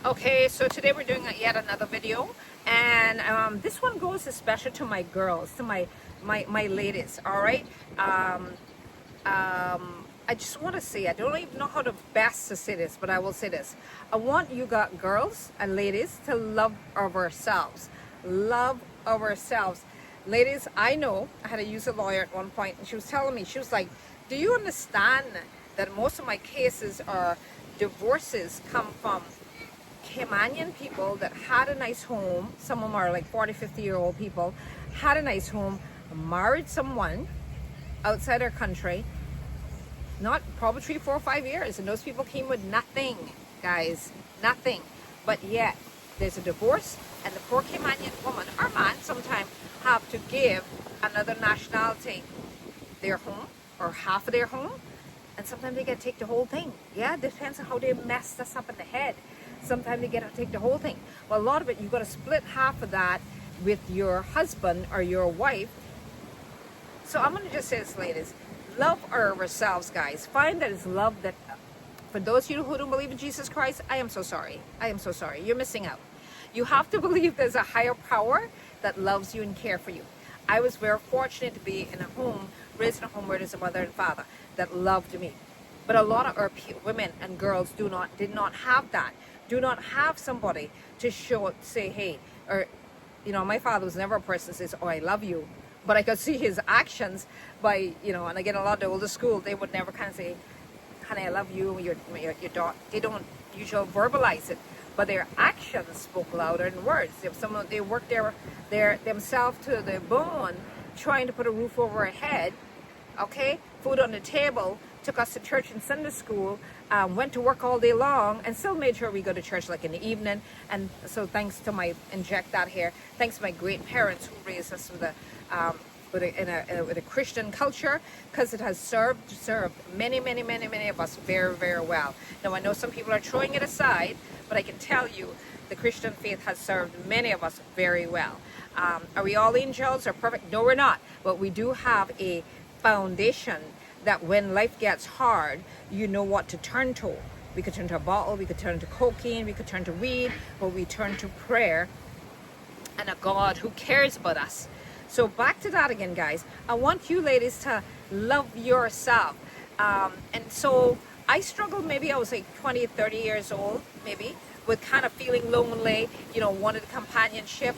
Okay, so today we're doing yet another video, and this one goes especially to my girls, to my ladies. All right, I just want to say, I don't even know how to best to say this, but I will say this: I want you got girls and ladies to love of ourselves, love of ourselves. Ladies, I know I had to use a lawyer at one point, and she was telling me, she was like, "Do you understand that most of my cases are divorces come from Caymanian people that had a nice home? Some of them are like 40, 50-year-old people, had a nice home, married someone outside our country, not probably 3, 4, 5 years, and those people came with nothing, guys, nothing. But yet, there's a divorce, and the poor Caymanian woman or man sometimes have to give another nationality their home or half of their home, and sometimes they get to take the whole thing. Yeah, it depends on how they messed us up in the head. Sometimes they get to take the whole thing. Well, a lot of it, you've got to split half of that with your husband or your wife. So I'm going to just say this, ladies, love ourselves, guys. Find that it's love that, for those of you who don't believe in Jesus Christ, I am so sorry. I am so sorry. You're missing out. You have to believe there's a higher power that loves you and care for you. I was very fortunate to be in a home, raised in a home where there's a mother and father that loved me. But a lot of our women and girls did not have that. Do not have somebody to say, hey, or, my father was never a person that says, oh, I love you. But I could see his actions by, and again, a lot of the older school, they would never kind of say, honey, I love you, your daughter. They don't usually verbalize it, but their actions spoke louder than words. If someone, they worked their themselves to the bone, trying to put a roof over our head, okay, food on the table, took us to church and Sunday school, went to work all day long, and still made sure we go to church like in the evening. And so thanks to inject that here, thanks to my great parents who raised us with a Christian culture, because it has served many of us very, very well. Now I know some people are throwing it aside, but I can tell you the Christian faith has served many of us very well. Are we all angels or perfect? No, we're not. But we do have a foundation that when life gets hard, you know what to turn to. We could turn to a bottle, we could turn to cocaine, we could turn to weed, but we turn to prayer and a God who cares about us. So back to that again, guys. I want you ladies to love yourself. And so I struggled, maybe I was like 20, 30 years old, maybe, with kind of feeling lonely, wanted companionship.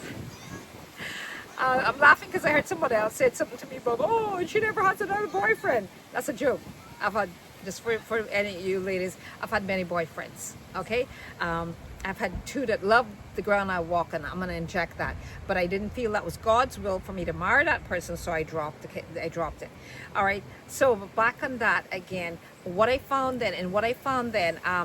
I'm laughing because I heard somebody else said something to me about, oh, and she never has another boyfriend. That's a joke. I've had, just for any of you ladies, I've had many boyfriends, okay? I've had 2 that love the ground I walk on. I'm going to inject that. But I didn't feel that was God's will for me to marry that person, so I dropped it. All right, so back on that again, what I found then,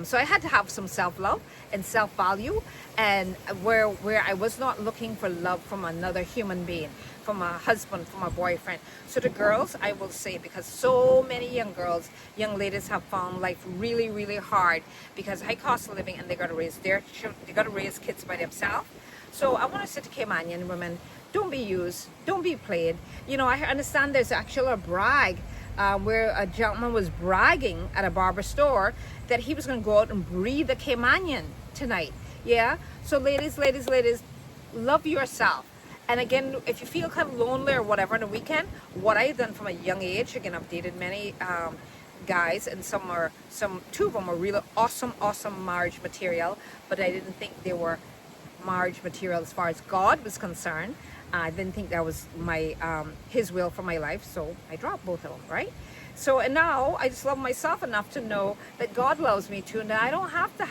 so I had to have some self-love and self-value, and where I was not looking for love from another human being, from a husband, from a boyfriend. So the girls, I will say, because so many young ladies have found life really, really hard because high cost of living, and they got to raise their children, they got to raise kids by themselves. So I want to say to Caymanian women, don't be used, don't be played. I understand there's actually a brag where a gentleman was bragging at a barber store that he was going to go out and breed a Caymanian tonight. Yeah, so ladies, love yourself. And again, if you feel kind of lonely or whatever on the weekend, what I've done from a young age, again, I've dated many guys, and 2 of them are really awesome marriage material, but I didn't think they were marriage material as far as God was concerned. I didn't think that was his will for my life, so I dropped both of them, right? So, and now I just love myself enough to know that God loves me too, and that I don't have to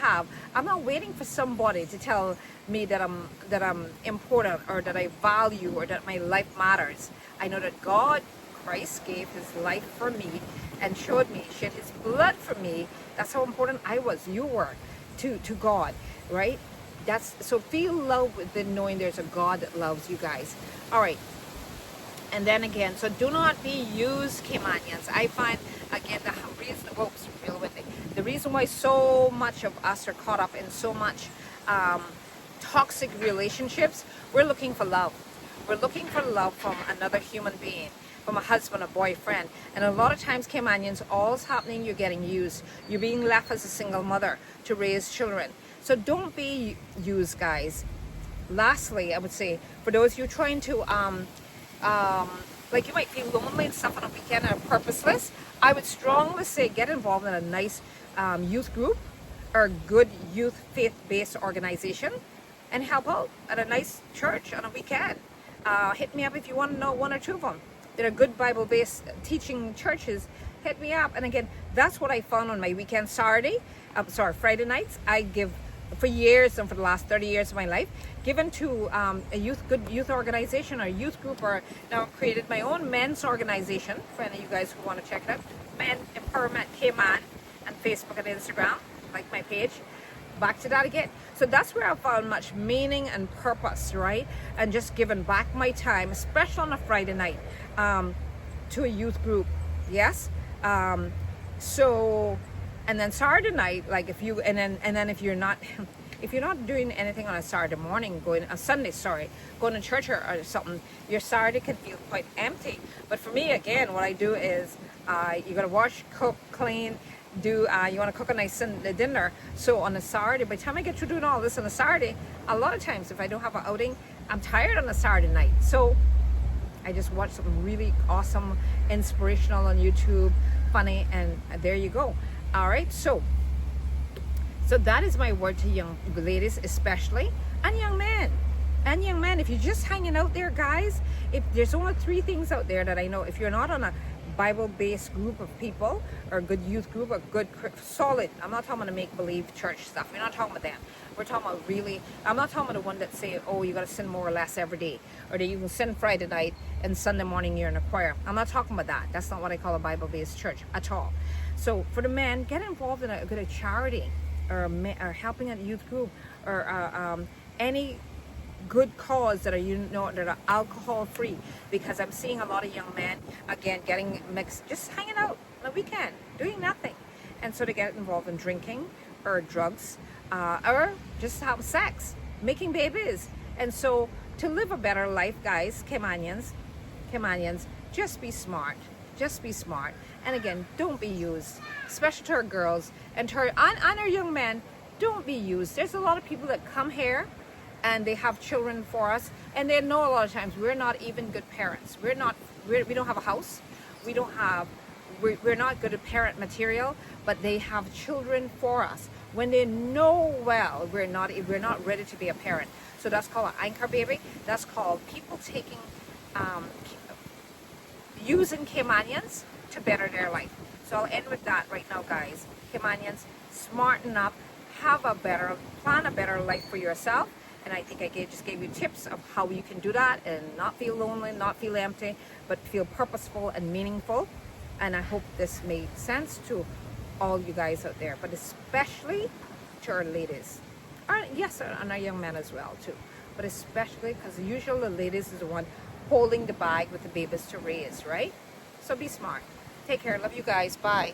I'm not waiting for somebody to tell me that I'm important, or that I value, or that my life matters. I know that God, Christ, gave his life for me and shed his blood for me. That's how important I was, you were, to God, right? So feel love within knowing there's a God that loves you guys. All right. And then again, so do not be used, Caymanians. I find, again, the reason why so much of us are caught up in so much toxic relationships, we're looking for love. We're looking for love from another human being, from a husband, a boyfriend. And a lot of times, Caymanians, all's happening, you're getting used. You're being left as a single mother to raise children. So don't be used, guys. Lastly, I would say, for those of you trying to like, you might feel lonely and stuff on a weekend or purposeless, I would strongly say get involved in a nice youth group or a good youth faith-based organization and help out at a nice church on a weekend. Hit me up if you want to know one or two of them. They're good Bible-based teaching churches. Hit me up. And again, that's what I found on my weekend Friday nights. I give, for years and for the last 30 years of my life, given to a good youth organization or youth group, or now I've created my own men's organization for any of you guys who want to check it out. Men Empowerment Cayman on Facebook and Instagram, like my page. Back to that again. So that's where I found much meaning and purpose, right? And just giving back my time, especially on a Friday night, to a youth group. Yes. So, and then Saturday night, like if you, and then if you're not, if you're not doing anything on a Saturday morning, going to church or something, your Saturday can feel quite empty. But for me, again, what I do is, you gotta wash, cook, clean, you want to cook a nice dinner. So on a Saturday, by the time I get through doing all this on a Saturday, a lot of times if I don't have an outing, I'm tired on a Saturday night. So I just watch something really awesome, inspirational on YouTube, funny, and there you go. All right, so that is my word to young ladies especially, and young men. And young men, if you're just hanging out there, guys, if there's only 3 things out there that I know, if you're not on a Bible-based group of people, or a good youth group, a good solid, I'm not talking about make-believe church stuff, we're not talking about that. We're talking about really, I'm not talking about the one that say, oh, you got to sin more or less every day, or that you can sin Friday night and Sunday morning you're in a choir. I'm not talking about that. That's not what I call a Bible-based church at all. So for the men, get involved in a good charity, or helping a youth group, or any good cause that are, that are alcohol free, because I'm seeing a lot of young men again getting mixed, just hanging out on the weekend doing nothing, and so they get involved in drinking or drugs, or just have sex, making babies. And so to live a better life, guys, Caymanians, just be smart, and again, don't be used, especially to our girls and to our young men. Don't be used. There's a lot of people that come here and they have children for us, and they know a lot of times we're not even good parents. We don't have a house. We're not good at parent material, but they have children for us when they know well we're not ready to be a parent. So that's called an anchor baby. That's called people taking, using Caymanians to better their life. So I'll end with that right now, guys. Caymanians, smarten up, plan a better life for yourself. And I think I just gave you tips of how you can do that and not feel lonely, not feel empty, but feel purposeful and meaningful. And I hope this made sense to all you guys out there, but especially to our ladies. Yes, and our young men as well too. But especially because usually the ladies is the one holding the bag with the babies to raise, right? So be smart. Take care. Love you guys. Bye.